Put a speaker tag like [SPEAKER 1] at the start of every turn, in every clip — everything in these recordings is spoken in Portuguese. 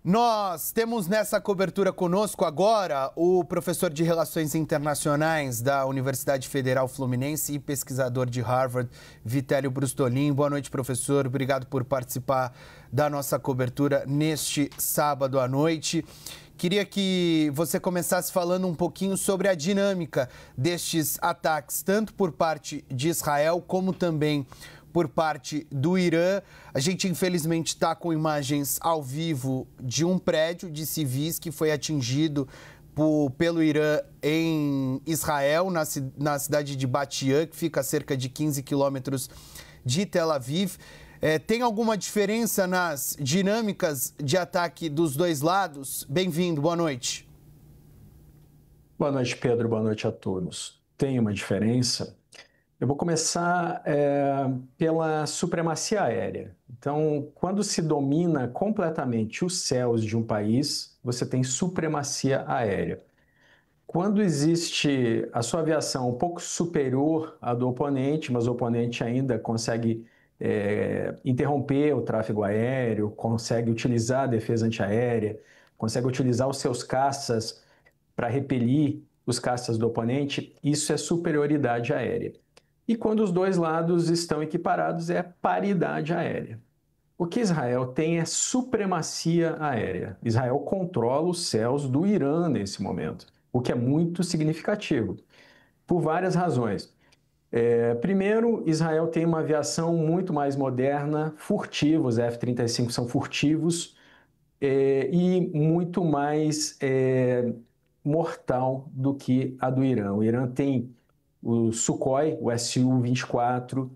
[SPEAKER 1] Nós temos nessa cobertura conosco agora o professor de Relações Internacionais da Universidade Federal Fluminense e pesquisador de Harvard, Vitélio Brustolin. Boa noite, professor. Obrigado por participar da nossa cobertura neste sábado à noite. Queria que você começasse falando um pouquinho sobre a dinâmica destes ataques, tanto por parte de Israel como também por parte do Irã. A gente, infelizmente, está com imagens ao vivo de um prédio de civis que foi atingido pelo Irã em Israel, na cidade de Bat Yam, que fica a cerca de 15 quilômetros de Tel Aviv. Tem alguma diferença nas dinâmicas de ataque dos dois lados? Bem-vindo, boa noite.
[SPEAKER 2] Boa noite, Pedro. Boa noite a todos. Tem uma diferença. Eu vou começar pela supremacia aérea. Então, quando se domina completamente os céus de um país, você tem supremacia aérea. Quando existe a sua aviação um pouco superior à do oponente, mas o oponente ainda consegue interromper o tráfego aéreo, consegue utilizar a defesa antiaérea, consegue utilizar os seus caças para repelir os caças do oponente, isso é superioridade aérea. E quando os dois lados estão equiparados, é paridade aérea. O que Israel tem é supremacia aérea. Israel controla os céus do Irã nesse momento, o que é muito significativo, por várias razões. Primeiro, Israel tem uma aviação muito mais moderna, furtiva, os F-35 são furtivos e muito mais mortal do que a do Irã. O Irã tem o Sukhoi, o Su-24,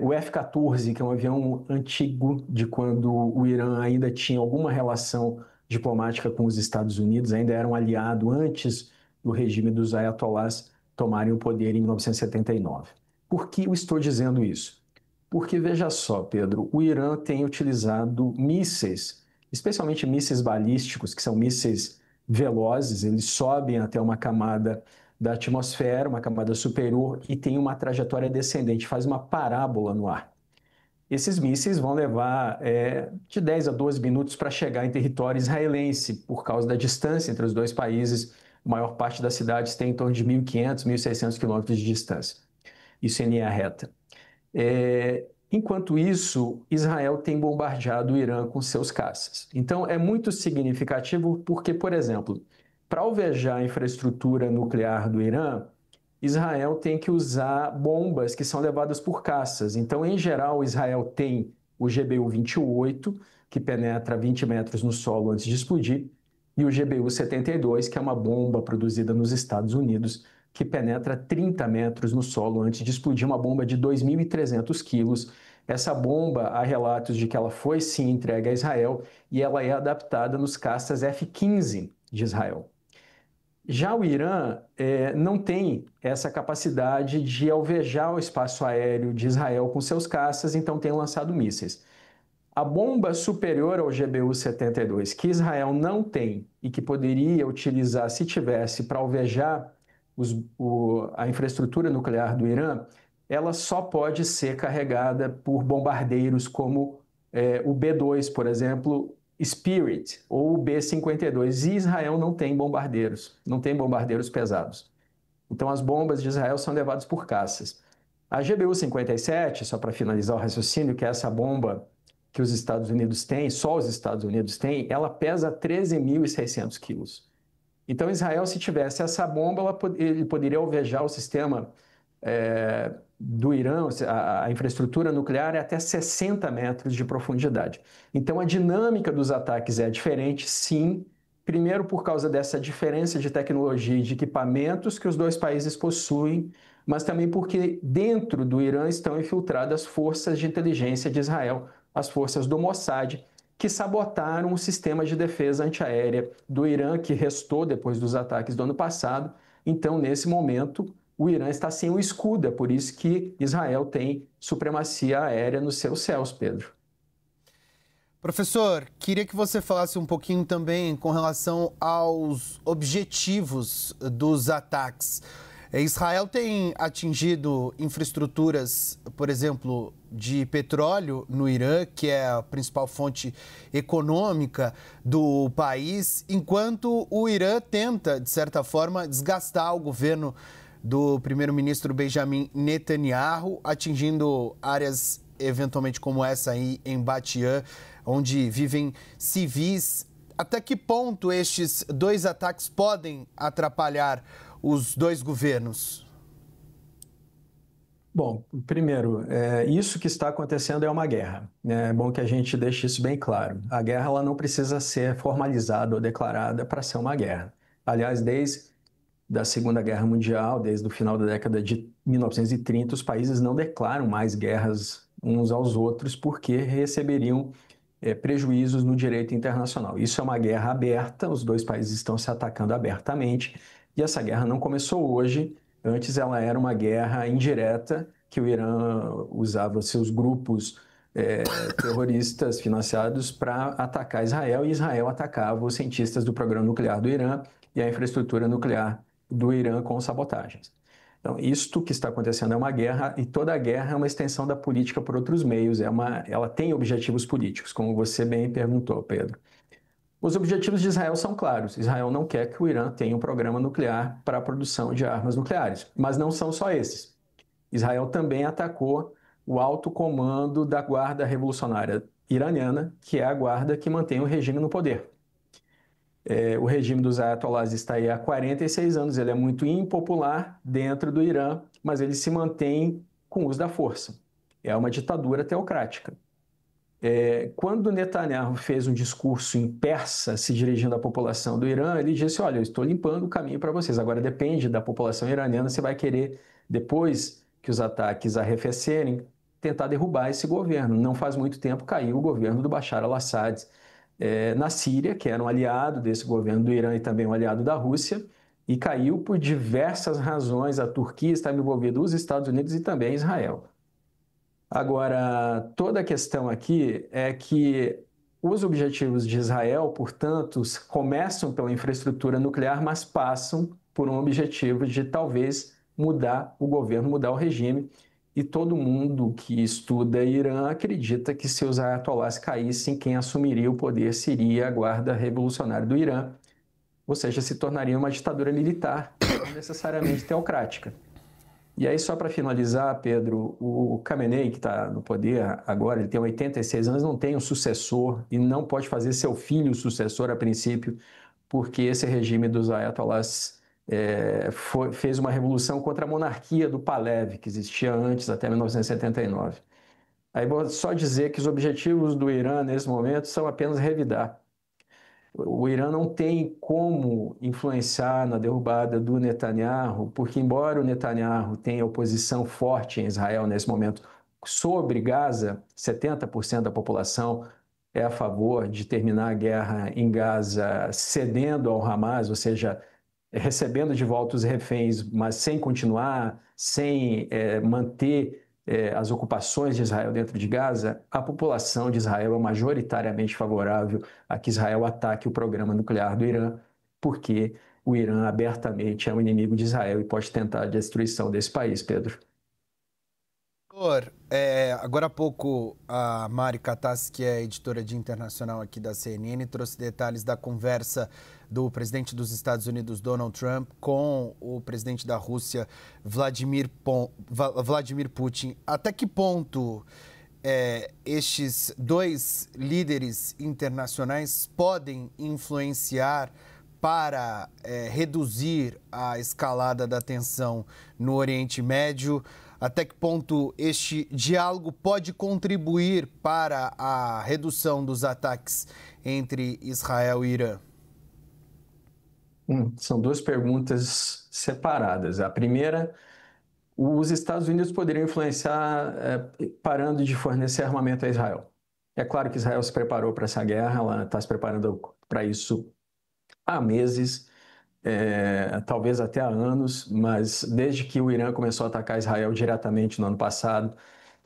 [SPEAKER 2] o F-14, que é um avião antigo de quando o Irã ainda tinha alguma relação diplomática com os Estados Unidos, ainda era um aliado antes do regime dos ayatollahs tomarem o poder em 1979. Por que eu estou dizendo isso? Porque, veja só, Pedro, o Irã tem utilizado mísseis, especialmente mísseis balísticos, que são mísseis velozes, eles sobem até uma camada da atmosfera, uma camada superior, e tem uma trajetória descendente, faz uma parábola no ar. Esses mísseis vão levar de 10 a 12 minutos para chegar em território israelense, por causa da distância entre os dois países. A maior parte das cidades tem em torno de 1.500, 1.600 quilômetros de distância. Isso em linha reta. Enquanto isso, Israel tem bombardeado o Irã com seus caças. Então, é muito significativo porque, por exemplo, para alvejar a infraestrutura nuclear do Irã, Israel tem que usar bombas que são levadas por caças. Então, em geral, Israel tem o GBU-28, que penetra 20 metros no solo antes de explodir, e o GBU-72, que é uma bomba produzida nos Estados Unidos, que penetra 30 metros no solo antes de explodir, uma bomba de 2.300 quilos. Essa bomba, há relatos de que ela foi sim entregue a Israel e ela é adaptada nos caças F-15 de Israel. Já o Irã não tem essa capacidade de alvejar o espaço aéreo de Israel com seus caças, então tem lançado mísseis. A bomba superior ao GBU-72, que Israel não tem e que poderia utilizar se tivesse para alvejar a infraestrutura nuclear do Irã, ela só pode ser carregada por bombardeiros como o B-2, por exemplo, Spirit, ou o B-52. E Israel não tem bombardeiros pesados. Então as bombas de Israel são levadas por caças. A GBU-57, só para finalizar o raciocínio, que é essa bomba que os Estados Unidos têm, só os Estados Unidos têm, ela pesa 13.600 quilos. Então, Israel, se tivesse essa bomba, ele poderia alvejar o sistema do Irã, a infraestrutura nuclear é até 60 metros de profundidade. Então, a dinâmica dos ataques é diferente, sim, primeiro por causa dessa diferença de tecnologia e de equipamentos que os dois países possuem, mas também porque dentro do Irã estão infiltradas forças de inteligência de Israel, as forças do Mossad, que sabotaram o sistema de defesa antiaérea do Irã, que restou depois dos ataques do ano passado. Então, nesse momento, o Irã está sem o escudo, é por isso que Israel tem supremacia aérea nos seus céus, Pedro.
[SPEAKER 1] Professor, queria que você falasse um pouquinho também com relação aos objetivos dos ataques. Israel tem atingido infraestruturas, por exemplo, de petróleo no Irã, que é a principal fonte econômica do país, enquanto o Irã tenta, de certa forma, desgastar o governo do primeiro-ministro Benjamin Netanyahu, atingindo áreas eventualmente como essa aí em Batian, onde vivem civis. Até que ponto estes dois ataques podem atrapalhar os dois governos?
[SPEAKER 2] Bom, primeiro, isso que está acontecendo é uma guerra. É bom que a gente deixe isso bem claro. A guerra ela não precisa ser formalizada ou declarada para ser uma guerra. Aliás, desde da Segunda Guerra Mundial, desde o final da década de 1930, os países não declaram mais guerras uns aos outros porque receberiam prejuízos no direito internacional. Isso é uma guerra aberta, os dois países estão se atacando abertamente, e essa guerra não começou hoje, antes ela era uma guerra indireta, que o Irã usava seus grupos terroristas financiados para atacar Israel, e Israel atacava os cientistas do programa nuclear do Irã e a infraestrutura nuclear do Irã com sabotagens. Então, isto que está acontecendo é uma guerra, e toda guerra é uma extensão da política por outros meios, ela tem objetivos políticos, como você bem perguntou, Pedro. Os objetivos de Israel são claros. Israel não quer que o Irã tenha um programa nuclear para a produção de armas nucleares, mas não são só esses. Israel também atacou o alto comando da Guarda Revolucionária Iraniana, que é a guarda que mantém o regime no poder. O regime dos ayatollahs está aí há 46 anos, ele é muito impopular dentro do Irã, mas ele se mantém com o uso da força. É uma ditadura teocrática. Quando Netanyahu fez um discurso em persa se dirigindo à população do Irã, ele disse, olha, eu estou limpando o caminho para vocês, agora depende da população iraniana, você vai querer, depois que os ataques arrefecerem, tentar derrubar esse governo. Não faz muito tempo caiu o governo do Bashar al-Assad na Síria, que era um aliado desse governo do Irã e também um aliado da Rússia, e caiu por diversas razões. A Turquia está envolvida, os Estados Unidos e também Israel. Agora, toda a questão aqui é que os objetivos de Israel, portanto, começam pela infraestrutura nuclear, mas passam por um objetivo de talvez mudar o governo, mudar o regime. E todo mundo que estuda Irã acredita que se os ayatollahs caíssem, quem assumiria o poder seria a Guarda Revolucionária do Irã, ou seja, se tornaria uma ditadura militar, não necessariamente teocrática. E aí, só para finalizar, Pedro, o Khamenei, que está no poder agora, ele tem 86 anos, não tem um sucessor e não pode fazer seu filho sucessor a princípio, porque esse regime dos ayatollahs fez uma revolução contra a monarquia do Pahlavi, que existia antes, até 1979. Aí vou só dizer que os objetivos do Irã, nesse momento, são apenas revidar. O Irã não tem como influenciar na derrubada do Netanyahu, porque embora o Netanyahu tenha oposição forte em Israel nesse momento sobre Gaza, 70% da população é a favor de terminar a guerra em Gaza cedendo ao Hamas, ou seja, recebendo de volta os reféns, mas sem continuar, sem manter as ocupações de Israel dentro de Gaza, a população de Israel é majoritariamente favorável a que Israel ataque o programa nuclear do Irã, porque o Irã abertamente é um inimigo de Israel e pode tentar a destruição desse país, Pedro.
[SPEAKER 1] Agora há pouco a Mari Katas, que é editora de internacional aqui da CNN, trouxe detalhes da conversa do presidente dos Estados Unidos, Donald Trump, com o presidente da Rússia, Vladimir Putin. Até que ponto estes dois líderes internacionais podem influenciar para reduzir a escalada da tensão no Oriente Médio? Até que ponto este diálogo pode contribuir para a redução dos ataques entre Israel e Irã?
[SPEAKER 2] São duas perguntas separadas. A primeira, os Estados Unidos poderiam influenciar parando de fornecer armamento a Israel. É claro que Israel se preparou para essa guerra, ela está se preparando para isso há meses, talvez até há anos, mas desde que o Irã começou a atacar Israel diretamente no ano passado,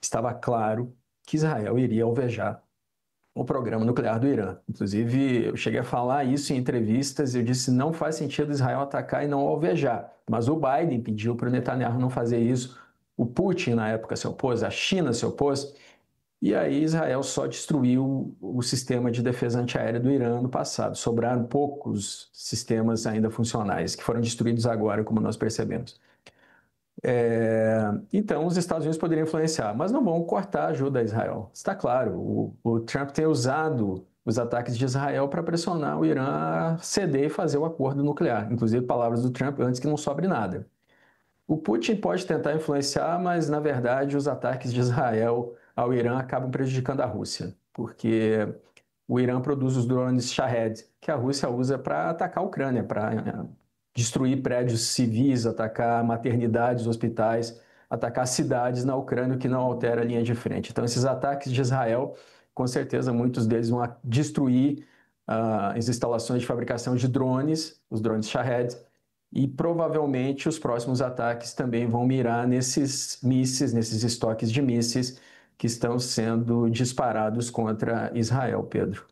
[SPEAKER 2] estava claro que Israel iria alvejar o programa nuclear do Irã. Inclusive, eu cheguei a falar isso em entrevistas, eu disse não faz sentido Israel atacar e não alvejar. Mas o Biden pediu para o Netanyahu não fazer isso, o Putin na época se opôs, a China se opôs, e aí Israel só destruiu o sistema de defesa antiaérea do Irã no passado. Sobraram poucos sistemas ainda funcionais, que foram destruídos agora, como nós percebemos. Então, os Estados Unidos poderiam influenciar, mas não vão cortar a ajuda a Israel. Está claro, o Trump tem usado os ataques de Israel para pressionar o Irã a ceder e fazer o acordo nuclear. Inclusive, palavras do Trump antes que não sobre nada. O Putin pode tentar influenciar, mas, na verdade, os ataques de Israel ao Irã acabam prejudicando a Rússia, porque o Irã produz os drones Shahed, que a Rússia usa para atacar a Ucrânia, para destruir prédios civis, atacar maternidades, hospitais, atacar cidades na Ucrânia, o que não altera a linha de frente. Então, esses ataques de Israel, com certeza, muitos deles vão destruir as instalações de fabricação de drones, os drones Shahed, e provavelmente os próximos ataques também vão mirar nesses mísseis, nesses estoques de mísseis que estão sendo disparados contra Israel, Pedro.